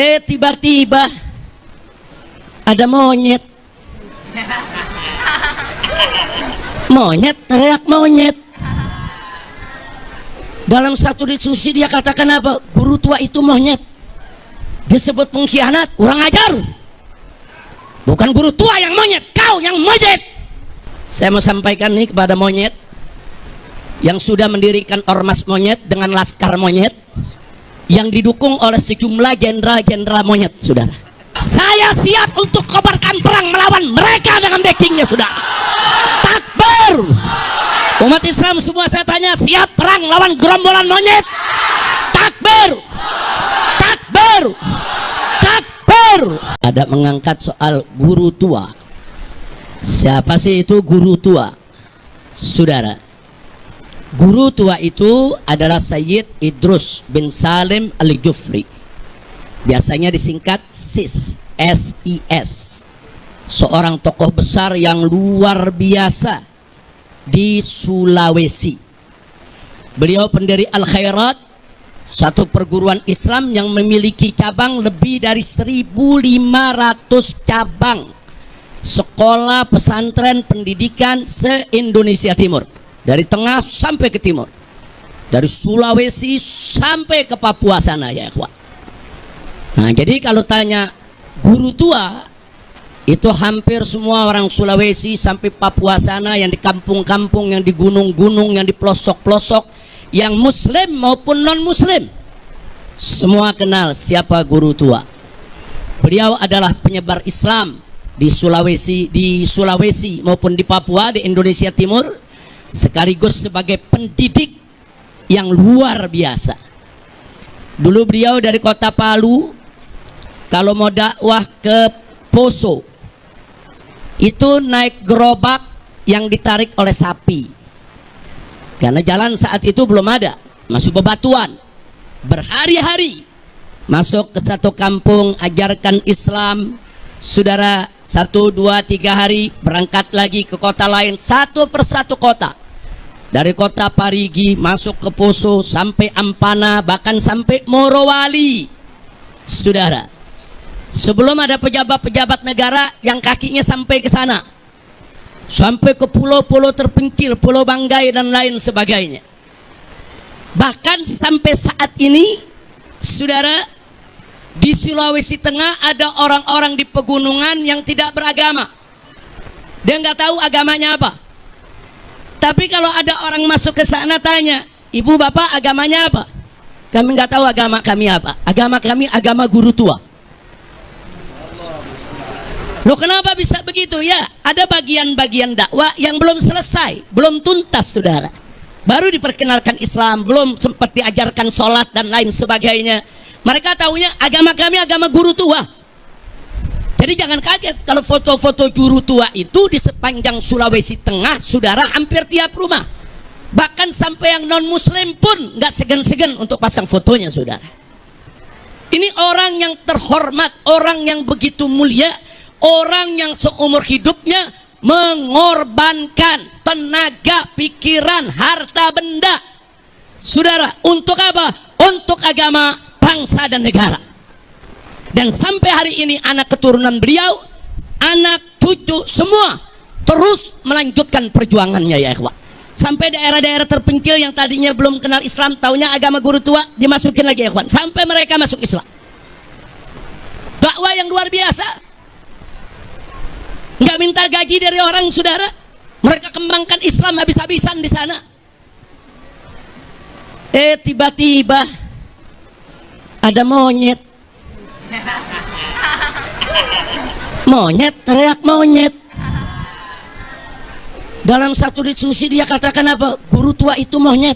Tiba-tiba ada monyet. Monyet, teriak monyet. Dalam satu diskusi dia katakan apa? Guru tua itu monyet. Disebut pengkhianat, kurang ajar. Bukan guru tua yang monyet, kau yang monyet. Saya mau sampaikan nih kepada monyet yang sudah mendirikan ormas monyet dengan laskar monyet yang didukung oleh sejumlah jenderal-jenderal monyet, saudara. Saya siap untuk kobarkan perang melawan mereka dengan backingnya, saudara. Takbir. Umat Islam semua saya tanya, siap perang lawan gerombolan monyet? Takbir. Takbir. Takbir. Ada mengangkat soal guru tua. Siapa sih itu guru tua? Saudara, guru tua itu adalah Sayyid Idrus bin Salim Al-Jufri. Biasanya disingkat SIS, SIS. Seorang tokoh besar yang luar biasa di Sulawesi. Beliau pendiri Al-Khairat, satu perguruan Islam yang memiliki cabang lebih dari 1.500 cabang. Sekolah pesantren pendidikan se-Indonesia Timur. Dari tengah sampai ke timur, dari Sulawesi sampai ke Papua sana, ya ikhwan. Nah, jadi kalau tanya guru tua, itu hampir semua orang Sulawesi sampai Papua sana, yang di kampung-kampung, yang di gunung-gunung, yang di pelosok-pelosok, yang muslim maupun non-muslim, semua kenal siapa guru tua. Beliau adalah penyebar Islam di Sulawesi maupun di Papua, di Indonesia Timur, sekaligus sebagai pendidik yang luar biasa. Dulu beliau dari kota Palu, kalau mau dakwah ke Poso, itu naik gerobak yang ditarik oleh sapi, karena jalan saat itu belum ada, masih bebatuan. Berhari-hari masuk ke satu kampung, ajarkan Islam, saudara. 1, 2, 3 hari berangkat lagi ke kota lain, satu persatu kota. Dari kota Parigi masuk ke Poso sampai Ampana, bahkan sampai Morowali, saudara. Sebelum ada pejabat-pejabat negara yang kakinya sampai ke sana, sampai ke pulau-pulau terpencil, Pulau Banggai dan lain sebagainya. Bahkan sampai saat ini, saudara, di Sulawesi Tengah ada orang-orang di pegunungan yang tidak beragama. Dia nggak tahu agamanya apa. Tapi kalau ada orang masuk ke sana tanya, ibu bapak agamanya apa? Kami nggak tahu agama kami apa. Agama kami agama guru tua. Loh, kenapa bisa begitu? Ya, ada bagian-bagian dakwah yang belum selesai, belum tuntas, saudara. Baru diperkenalkan Islam, belum sempat diajarkan sholat dan lain sebagainya. Mereka tahunya agama kami agama guru tua. Jadi jangan kaget kalau foto-foto guru tua itu di sepanjang Sulawesi Tengah, saudara, hampir tiap rumah. Bahkan sampai yang non-muslim pun nggak segan-segan untuk pasang fotonya, saudara. Ini orang yang terhormat, orang yang begitu mulia, orang yang seumur hidupnya mengorbankan tenaga, pikiran, harta benda, saudara, untuk apa? Untuk agama, bangsa dan negara. Dan sampai hari ini anak keturunan beliau, anak cucu semua terus melanjutkan perjuangannya, ya ikhwah. Sampai daerah-daerah terpencil yang tadinya belum kenal Islam, taunya agama guru tua, dimasukin lagi, ya ikhwan, sampai mereka masuk Islam. Dakwah yang luar biasa. Nggak minta gaji dari orang, saudara. Mereka kembangkan Islam habis-habisan di sana. Tiba-tiba ada monyet. Monyet, teriak monyet. Dalam satu diskusi dia katakan apa? Guru tua itu monyet.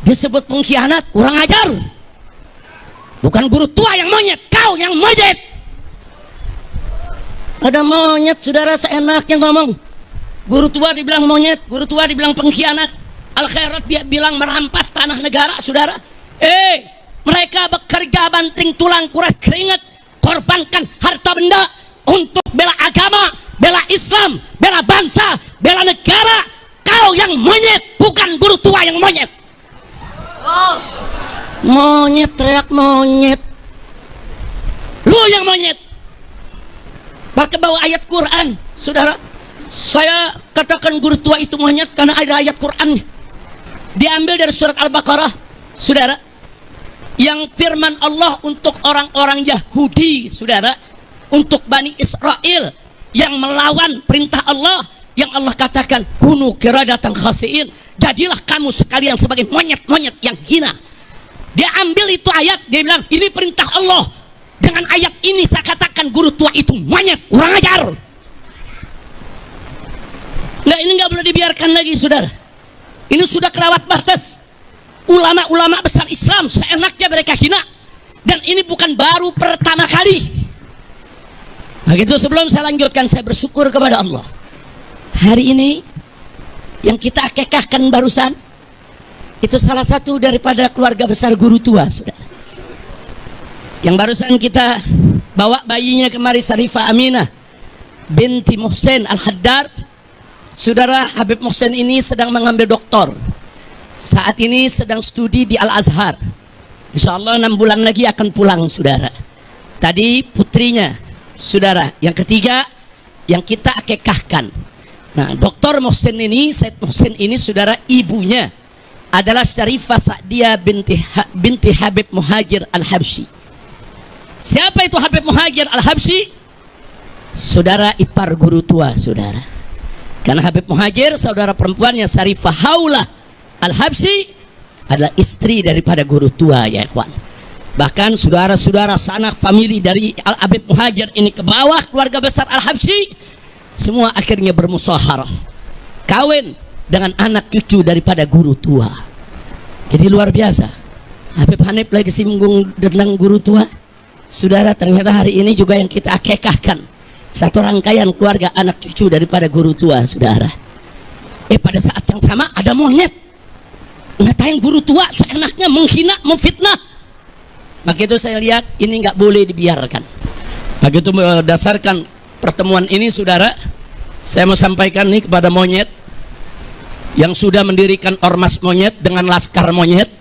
Disebut pengkhianat, kurang ajar. Bukan guru tua yang monyet, kau yang monyet. Ada monyet, saudara, seenaknya ngomong. Guru tua dibilang monyet, guru tua dibilang pengkhianat. Al-Khairat dia bilang merampas tanah negara, saudara. Mereka bekerja banting tulang, kuras keringat, korbankan harta benda untuk bela agama, bela Islam, bela bangsa, bela negara. Kau yang monyet, bukan guru tua yang monyet. Monyet, teriak monyet. monyet. Pakai bawa ayat Quran, saudara. Saya katakan guru tua itu monyet karena ada ayat Quran diambil dari surat Al-Baqarah, saudara, yang firman Allah untuk orang-orang Yahudi, saudara, untuk Bani Israel yang melawan perintah Allah, yang Allah katakan kunu qiradatan khasiin, jadilah kamu sekalian sebagai monyet-monyet yang hina. Dia ambil itu ayat, dia bilang ini perintah Allah. Dengan ayat ini saya katakan guru tua itu monyet, kurang ajar. Nggak, ini nggak boleh dibiarkan lagi, saudara. Ini sudah kelewat batas. Ulama-ulama besar Islam seenaknya mereka hina, dan ini bukan baru pertama kali. Nah gitu, sebelum saya lanjutkan, saya bersyukur kepada Allah. Hari ini yang kita akikahkan barusan itu salah satu daripada keluarga besar guru tua, saudara. Yang barusan kita bawa bayinya kemari, Sarifah Aminah binti Muhsin Al-Haddad. Saudara, Habib Muhsin ini sedang mengambil doktor. Saat ini sedang studi di Al-Azhar. Insya Allah 6 bulan lagi akan pulang, saudara. Tadi putrinya, saudara, yang ketiga yang kita akikahkan. Nah, Dr. Muhsin ini, Said Muhsin ini, saudara, ibunya adalah Syarifah Sa'diyah binti Habib Muhajir Al-Habsyi. Siapa itu Habib Muhajir Al-Habsyi? Saudara, ipar guru tua, saudara. Karena Habib Muhajir, saudara perempuannya Syarifah Haulah Al-Habsyi, adalah istri daripada guru tua, ya ikhwan. Bahkan saudara-saudara sanak famili dari Habib Muhajir ini ke bawah keluarga besar Al-Habsyi, semua akhirnya bermusyawarah kawin dengan anak cucu daripada guru tua. Jadi luar biasa. Habib Hanif lagi singgung tentang guru tua, saudara. Ternyata hari ini juga yang kita akikahkan satu rangkaian keluarga anak cucu daripada guru tua, saudara. Pada saat yang sama ada monyet ngatain guru tua seenaknya, menghina, memfitnah. Maka itu saya lihat ini nggak boleh dibiarkan. Maka itu berdasarkan pertemuan ini, saudara, saya mau sampaikan nih kepada monyet yang sudah mendirikan ormas monyet dengan laskar monyet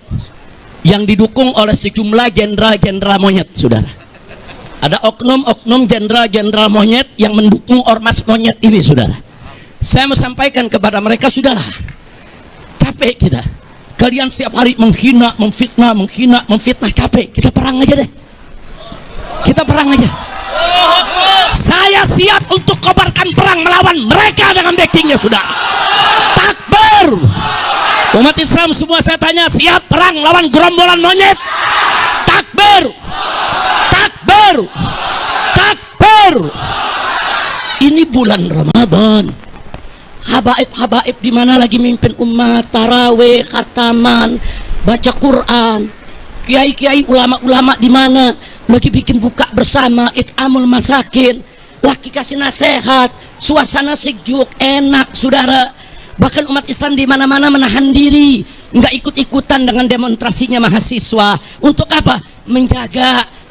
yang didukung oleh sejumlah jenderal-jenderal monyet, saudara. Ada oknum-oknum jenderal-jenderal monyet yang mendukung ormas monyet ini, saudara. Saya mau sampaikan kepada mereka, sudahlah, capek kita. Kalian setiap hari menghina, memfitnah, menghina, memfitnah, capek. Kita perang aja deh. Kita perang aja. Saya siap untuk kobarkan perang melawan mereka dengan backingnya, sudah. Takbir. Umat Islam semua saya tanya, siap perang lawan gerombolan monyet? Takbir. Takbir. Takbir. Ini bulan Ramadan. Habaib-habaib di mana lagi mimpin umat, tarawih, khataman, baca Quran. Kiai-kiai, ulama-ulama di mana lagi bikin buka bersama, it'amul masakin, lagi kasih nasihat, suasana sejuk, enak, saudara. Bahkan umat Islam di mana-mana menahan diri, nggak ikut-ikutan dengan demonstrasinya mahasiswa. Untuk apa?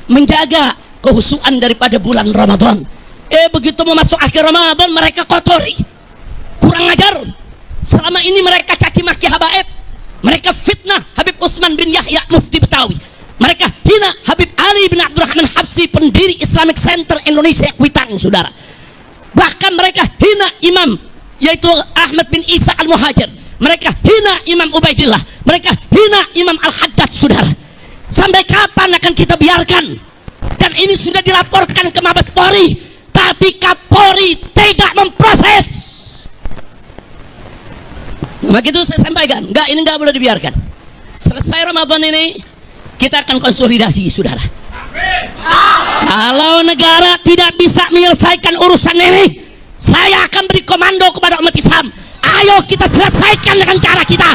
Menjaga kehusuan daripada bulan Ramadan. Begitu mau masuk akhir Ramadan, mereka kotori, kurang ajar. Selama ini mereka caci maki habaib, mereka fitnah Habib Utsman bin Yahya Mufti Betawi, mereka hina Habib Ali bin Abdurrahman Habsyi, pendiri Islamic Center Indonesia Kuitang, saudara. Bahkan mereka hina imam yaitu Ahmad bin Isa Al-Muhajir, mereka hina Imam Ubaidillah, mereka hina Imam Al-Haddad, saudara. Sampai kapan akan kita biarkan? Dan ini sudah dilaporkan ke Mabes Polri, tapi Kapolri tidak memproses. Begitu saya sampaikan, ini nggak boleh dibiarkan. Selesai Ramadan ini kita akan konsolidasi, saudara. Kalau negara tidak bisa menyelesaikan urusan ini, saya akan beri komando kepada umat Islam. Ayo kita selesaikan dengan cara kita.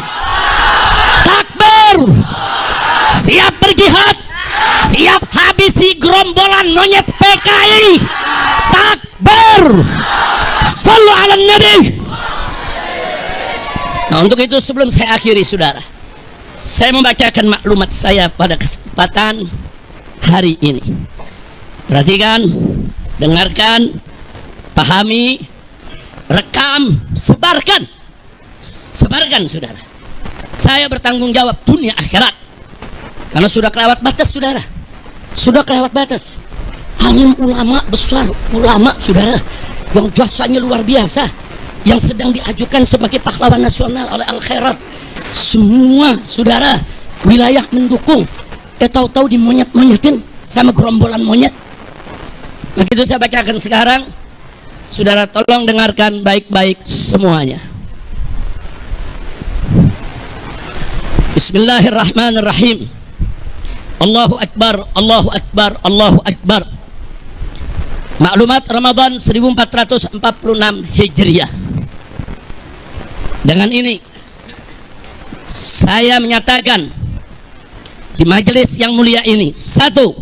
Takbir. Siap berjihad, siap habisi gerombolan monyet PKI. Takbir. Shallu ala Nabi. Nah, untuk itu sebelum saya akhiri, saudara, saya membacakan maklumat saya pada kesempatan hari ini. Perhatikan, dengarkan, pahami, rekam, sebarkan. Sebarkan, saudara. Saya bertanggung jawab dunia akhirat. Karena sudah kelewat batas, saudara. Sudah kelewat batas. alim ulama besar, ulama saudara yang jasanya luar biasa, yang sedang diajukan sebagai pahlawan nasional oleh Al Khairat. Semua saudara wilayah mendukung. Tahu-tahu dimonyet-monyetin sama gerombolan monyet. Begitu saya bacakan sekarang, saudara tolong dengarkan baik-baik semuanya. Bismillahirrahmanirrahim. Allahu Akbar, Allahu Akbar, Allahu Akbar. Maklumat Ramadan 1446 Hijriah. Dengan ini saya menyatakan di majelis yang mulia ini, satu,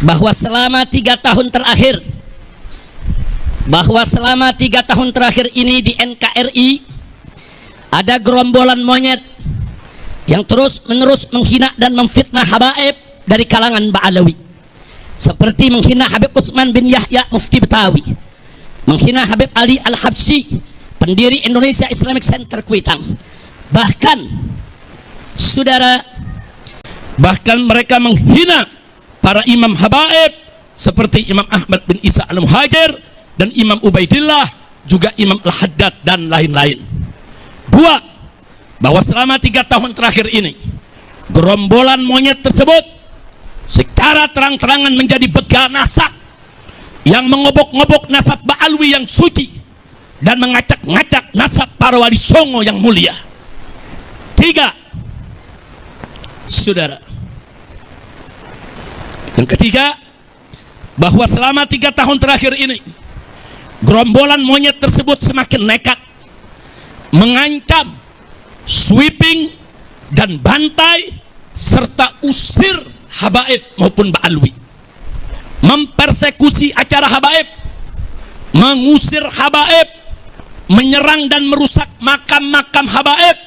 bahwa selama 3 tahun terakhir ini di NKRI ada gerombolan monyet yang terus-menerus menghina dan memfitnah habaib dari kalangan Ba'alawi, seperti menghina Habib Utsman bin Yahya Mufti Betawi, menghina Habib Ali Al-Habsyi, pendiri Indonesia Islamic Center Kuitang. Bahkan saudara, mereka menghina para imam habaib seperti Imam Ahmad bin Isa Al-Muhajir dan Imam Ubaidillah, juga Imam Al-Haddad dan lain-lain. Dua, bahwa selama 3 tahun terakhir ini gerombolan monyet tersebut secara terang-terangan menjadi begal nasab yang mengobok-ngobok nasab Ba'alwi yang suci dan mengacak-ngacak nasab para wali songo yang mulia. 3, saudara, yang ketiga, bahwa selama 3 tahun terakhir ini gerombolan monyet tersebut semakin nekat mengancam, sweeping dan bantai serta usir habaib maupun Ba'alwi, mempersekusi acara habaib, mengusir habaib, menyerang dan merusak makam-makam habaib.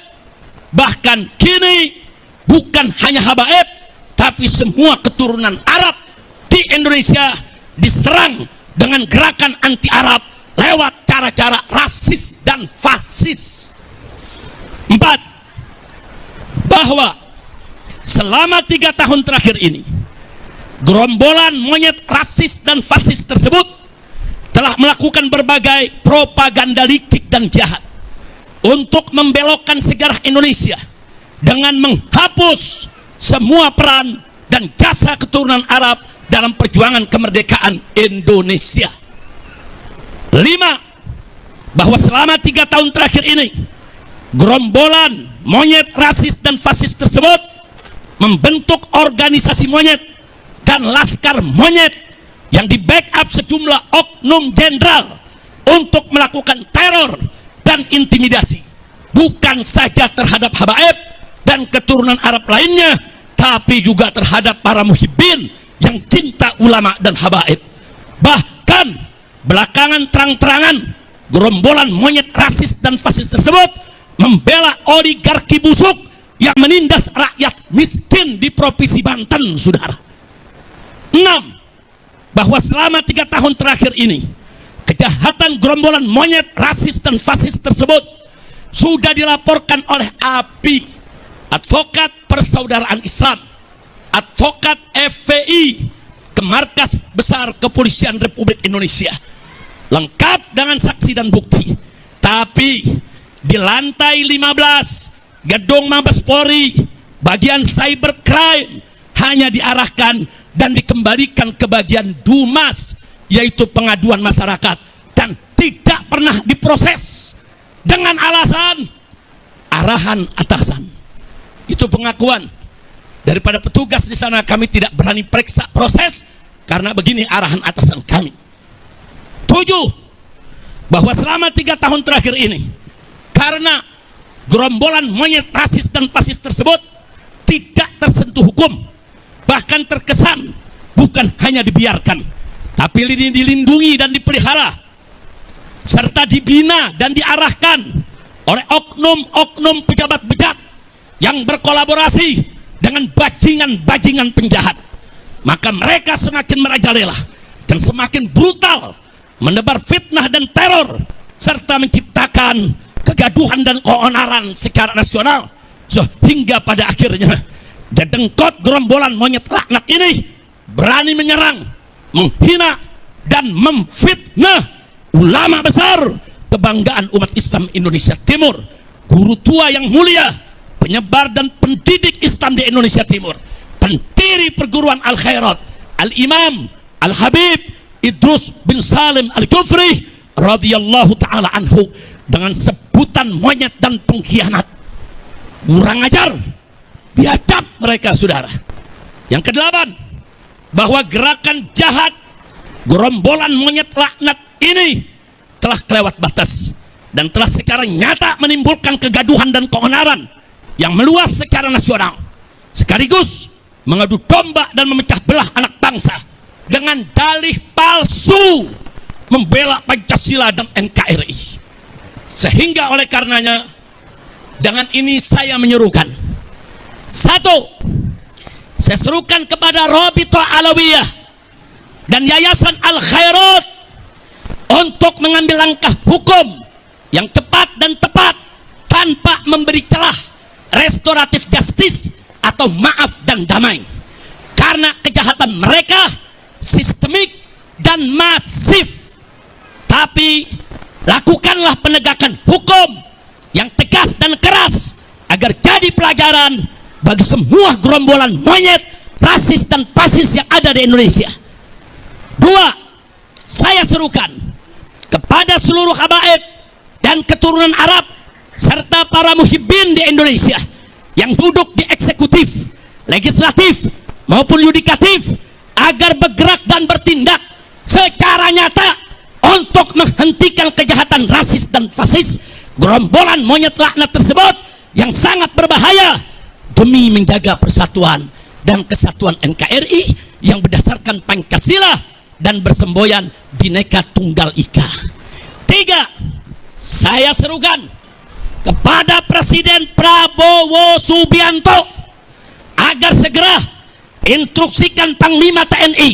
Bahkan kini bukan hanya habaib, tapi semua keturunan Arab di Indonesia diserang dengan gerakan anti Arab lewat cara-cara rasis dan fasis. 4, bahwa selama 3 tahun terakhir ini gerombolan monyet rasis dan fasis tersebut telah melakukan berbagai propaganda licik dan jahat untuk membelokkan sejarah Indonesia dengan menghapus semua peran dan jasa keturunan Arab dalam perjuangan kemerdekaan Indonesia. 5, bahwa selama 3 tahun terakhir ini gerombolan monyet rasis dan fasis tersebut membentuk organisasi monyet dan laskar monyet yang di backup sejumlah oknum jenderal untuk melakukan teror dan intimidasi, bukan saja terhadap habaib dan keturunan Arab lainnya, tapi juga terhadap para muhibbin yang cinta ulama dan habaib. Bahkan belakangan terang-terangan gerombolan monyet rasis dan fasis tersebut membela oligarki busuk yang menindas rakyat miskin di Provinsi Banten, saudara. 6, bahwa selama 3 tahun terakhir ini kejahatan gerombolan monyet rasis dan fasis tersebut sudah dilaporkan oleh API, Advokat Persaudaraan Islam, advokat FPI, ke Markas Besar Kepolisian Republik Indonesia, lengkap dengan saksi dan bukti. Tapi di lantai 15 gedung Mabes Polri bagian cybercrime hanya diarahkan dan dikembalikan ke bagian Dumas, yaitu pengaduan masyarakat, dan tidak pernah diproses dengan alasan arahan atasan. Itu pengakuan daripada petugas di sana. Kami tidak berani periksa proses karena begini arahan atasan kami. 7, bahwa selama 3 tahun terakhir ini karena gerombolan monyet rasis dan fasis tersebut tidak tersentuh hukum, bahkan terkesan bukan hanya dibiarkan, tapi dilindungi dan dipelihara serta dibina dan diarahkan oleh oknum-oknum pejabat bejat yang berkolaborasi dengan bajingan-bajingan penjahat. Maka mereka semakin merajalela dan semakin brutal menebar fitnah dan teror serta menciptakan kegaduhan dan keonaran secara nasional, sehingga pada akhirnya dedengkot gerombolan monyet laknat ini berani menyerang menghina dan memfitnah ulama besar kebanggaan umat Islam Indonesia Timur, guru tua yang mulia, penyebar dan pendidik Islam di Indonesia Timur, pendiri perguruan Al-Khairat, Al-Imam Al-Habib Idrus bin Salim Al-Kufri radhiyallahu ta'ala anhu, dengan sebutan monyet dan pengkhianat. Kurang ajar, biadab mereka, saudara. Yang kedelapan, bahwa gerakan jahat gerombolan monyet laknat ini telah kelewat batas dan telah sekarang nyata menimbulkan kegaduhan dan keonaran yang meluas secara nasional, sekaligus mengadu domba dan memecah belah anak bangsa dengan dalih palsu membela Pancasila dan NKRI. Sehingga oleh karenanya, dengan ini saya menyerukan, satu, saya serukan kepada Rabithah Alawiyah dan Yayasan Al-Khairat untuk mengambil langkah hukum yang cepat dan tepat tanpa memberi celah restoratif justice atau maaf dan damai, karena kejahatan mereka sistemik dan masif. Tapi lakukanlah penegakan hukum yang tegas dan keras agar jadi pelajaran bagi semua gerombolan monyet, rasis dan fasis yang ada di Indonesia. Dua, saya serukan kepada seluruh habaib dan keturunan Arab serta para muhibbin di Indonesia yang duduk di eksekutif, legislatif maupun yudikatif agar bergerak dan bertindak secara nyata untuk menghentikan kejahatan rasis dan fasis gerombolan monyet laknat tersebut yang sangat berbahaya demi menjaga persatuan dan kesatuan NKRI yang berdasarkan Pancasila dan bersemboyan Bhinneka Tunggal Ika. Tiga, saya serukan kepada Presiden Prabowo Subianto agar segera instruksikan Panglima TNI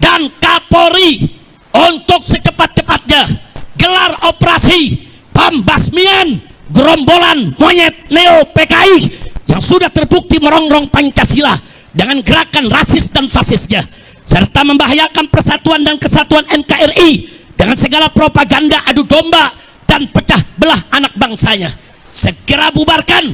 dan Kapolri untuk secepat-cepatnya gelar operasi pembasmian gerombolan monyet neo PKI yang sudah terbukti merongrong Pancasila dengan gerakan rasis dan fasisnya, serta membahayakan persatuan dan kesatuan NKRI dengan segala propaganda adu domba dan pecah belah anak bangsanya. Segera bubarkan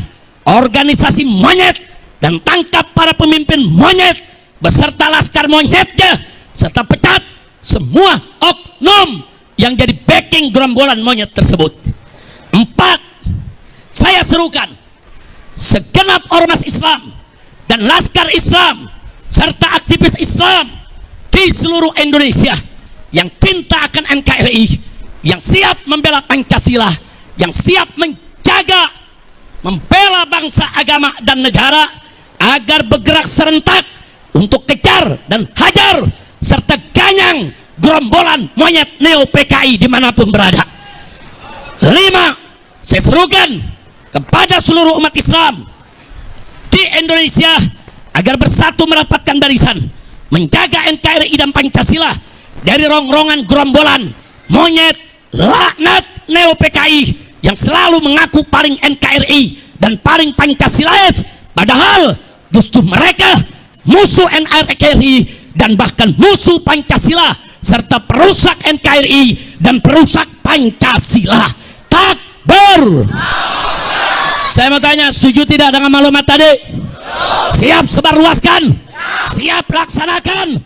organisasi monyet dan tangkap para pemimpin monyet beserta laskar monyetnya, serta pecat semua oknum yang jadi backing gerombolan monyet tersebut. Empat, saya serukan segenap ormas Islam dan laskar Islam serta aktivis Islam di seluruh Indonesia yang cinta akan NKRI, yang siap membela Pancasila, yang siap menjaga, membela bangsa, agama, dan negara, agar bergerak serentak untuk kejar dan hajar serta ganyang gerombolan monyet neo PKI dimanapun berada. Lima, saya serukan kepada seluruh umat Islam di Indonesia agar bersatu merapatkan barisan, menjaga NKRI dan Pancasila dari rongrongan gerombolan monyet laknat neo PKI yang selalu mengaku paling NKRI dan paling Pancasilais, padahal justru mereka musuh NKRI dan bahkan musuh Pancasila serta perusak NKRI dan perusak Pancasila. Takbir. Saya mau tanya, setuju tidak dengan maklumat tadi? Siap sebarluaskan? Siap laksanakan?